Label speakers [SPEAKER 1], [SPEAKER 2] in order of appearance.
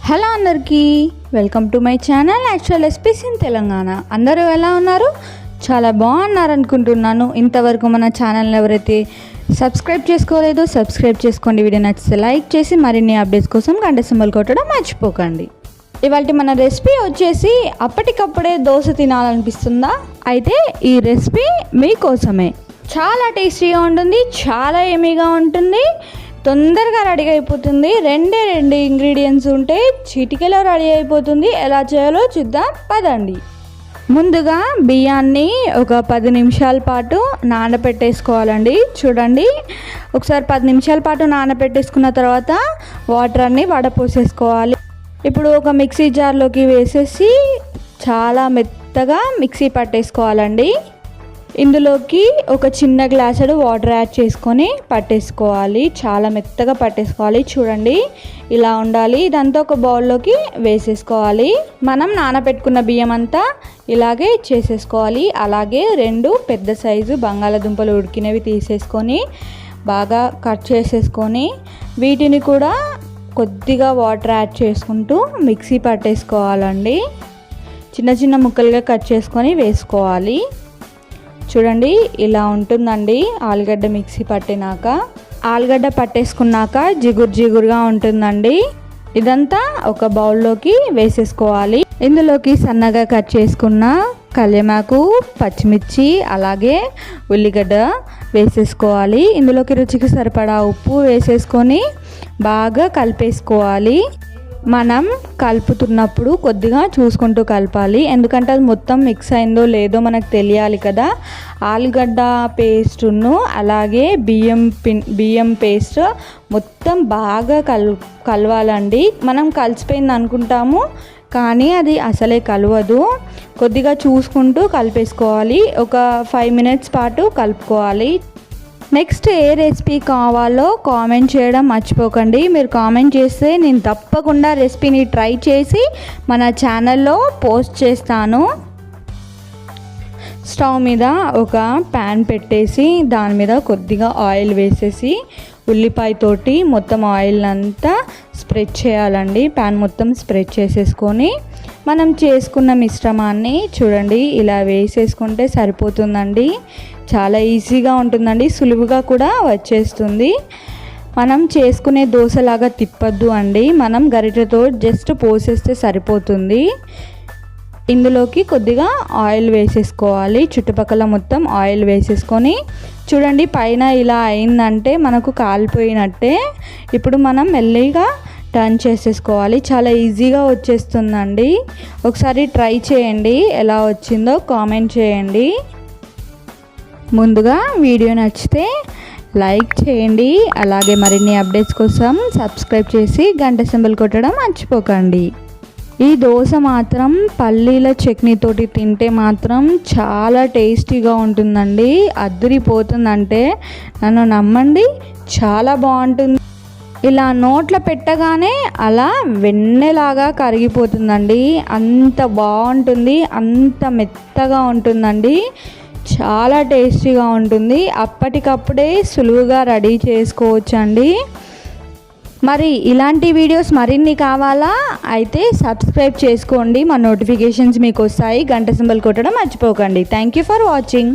[SPEAKER 1] Hello అందరికీ, welcome to my channel actual recipes in Telangana. అందరూ ఎలా ఉన్నారు? చాలా బాగున్నారు అనుకుంటున్నాను. ఇంతవరకు మన ఛానల్ని ఎవరైతే సబ్స్క్రైబ్ చేసుకోలేదో సబ్స్క్రైబ్ చేసుకోండి. వీడియో నచ్చితే లైక్ చేసి మరిన్ని అప్డేట్స్ కోసం గంట సింబల్ కొట్టడం మర్చిపోకండి. ఇవాళ మన రెసిపీ వచ్చేసి అప్పటికప్పుడే దోశ తినాలనిపిస్తుందా? అయితే ఈ రెసిపీ మీకోసమే. చాలా టేస్టీగా ఉంటుంది, చాలా ఎమీగా ఉంటుంది, తొందరగా రెడీ అయిపోతుంది. రెండు ఇంగ్రీడియంట్స్ ఉంటే చిటికెలో రెడీ అయిపోతుంది. ఎలా చేయాలో చూద్దాం పదండి. ముందుగా బియ్యాన్ని ఒక 10 నిమిషాల పాటు నానబెట్టేసుకోవాలండి. చూడండి, ఒకసారి 10 నిమిషాల పాటు నానబెట్టేసుకున్న తర్వాత వాటర్ అన్ని వడపోసేసుకోవాలి. ఇప్పుడు ఒక మిక్సీ జార్లోకి వేసేసి చాలా మెత్తగా మిక్సీ పట్టేసుకోవాలండి. ఇందులోకి ఒక చిన్న గ్లాసుడు వాటర్ యాడ్ చేసుకొని పట్టేసుకోవాలి. చాలా మెత్తగా పట్టేసుకోవాలి. చూడండి, ఇలా ఉండాలి. ఇదంతా ఒక బౌల్లోకి వేసేసుకోవాలి. మనం నానబెట్టుకున్న బియ్యం అంతా ఇలాగే చేసేసుకోవాలి. అలాగే 2 పెద్ద సైజు బంగాళాదుంపలు ఉడికినవి తీసేసుకొని బాగా కట్ చేసేసుకొని వీటిని కూడా కొద్దిగా వాటర్ యాడ్ చేసుకుంటూ మిక్సీ పట్టేసుకోవాలండి. చిన్న చిన్న ముక్కలుగా కట్ చేసుకొని వేసుకోవాలి. చూడండి, ఇలా ఉంటుందండి. ఆలుగడ్డ మిక్సీ పట్టినాక, ఆలుగడ్డ పట్టేసుకున్నాక జిగురుగా ఉంటుందండి. ఇదంతా ఒక బౌల్లోకి వేసేసుకోవాలి. ఇందులోకి సన్నగా కట్ చేసుకున్న కళ్యామాకు, పచ్చిమిర్చి, అలాగే ఉల్లిగడ్డ వేసేసుకోవాలి. ఇందులోకి రుచికి సరిపడా ఉప్పు వేసేసుకొని బాగా కలిపేసుకోవాలి. మనం కలుపుతున్నప్పుడు కొద్దిగా చూసుకుంటూ కలపాలి, ఎందుకంటే అది మొత్తం మిక్స్ అయిందో లేదో మనకు తెలియాలి కదా. ఆలుగడ్డ పేస్టును అలాగే బియ్యం పేస్ట్ మొత్తం బాగా కలవాలండి. మనం కలిసిపోయింది అనుకుంటాము, కానీ అది అసలే కలవదు. కొద్దిగా చూసుకుంటూ కలిపేసుకోవాలి. ఒక 5 మినిట్స్ పాటు కలుపుకోవాలి. నెక్స్ట్ ఏ రెసిపీ కావాలో కామెంట్ చేయడం మర్చిపోకండి. మీరు కామెంట్ చేస్తే నేను తప్పకుండా రెసిపీని ట్రై చేసి మన ఛానల్లో పోస్ట్ చేస్తాను. స్టవ్ మీద ఒక ప్యాన్ పెట్టేసి దాని మీద కొద్దిగా ఆయిల్ వేసేసి ఉల్లిపాయతోటి మొత్తం ఆయిల్ అంతా స్ప్రెడ్ చేయాలండి. ప్యాన్ మొత్తం స్ప్రెడ్ చేసేసుకొని మనం చేసుకున్న మిశ్రమాన్ని చూడండి ఇలా వేసేసుకుంటే సరిపోతుందండి. చాలా ఈజీగా ఉంటుందండి, సులువుగా కూడా వచ్చేస్తుంది. మనం చేసుకునే దోశలాగా తిప్పద్దు అండి, మనం గరిటెతో జస్ట్ పోసేస్తే సరిపోతుంది. ఇందులోకి కొద్దిగా ఆయిల్ వేసేసుకోవాలి. చుట్టుపక్కల మొత్తం ఆయిల్ వేసేసుకొని చూడండి, పైన ఇలా అయిందంటే మనకు కాలిపోయినట్టే. ఇప్పుడు మనం మెల్లిగా టర్న్ చేసేసుకోవాలి. చాలా ఈజీగా వచ్చేస్తుందండి. ఒకసారి ట్రై చేయండి, ఎలా వచ్చిందో కామెంట్ చేయండి. ముందుగా వీడియో నచ్చితే లైక్ చేయండి, అలాగే మరిన్ని అప్డేట్స్ కోసం సబ్స్క్రైబ్ చేసి గంట సింబల్ కొట్టడం మర్చిపోకండి. ఈ దోశ మాత్రం పల్లీల చట్నీతోటి తింటే మాత్రం చాలా టేస్టీగా ఉంటుందండి. అదిరిపోతుందంటే నన్ను నమ్మండి, చాలా బాగుంటుంది. ఇలా నోట్లో పెట్టగానే అలా వెన్నెలాగా కరిగిపోతుందండి. అంత బాగుంటుంది, అంత మెత్తగా ఉంటుందండి. చాలా టేస్టీగా ఉంటుంది. అప్పటికప్పుడే సులువుగా రెడీ చేసుకోవచ్చండి. మరి ఇలాంటి వీడియోస్ మరిన్ని కావాలా? అయితే సబ్స్క్రైబ్ చేసుకోండి. మా నోటిఫికేషన్స్ మీకు వస్తాయి. గంట సింబల్ కొట్టడం మర్చిపోకండి. Thank you for watching.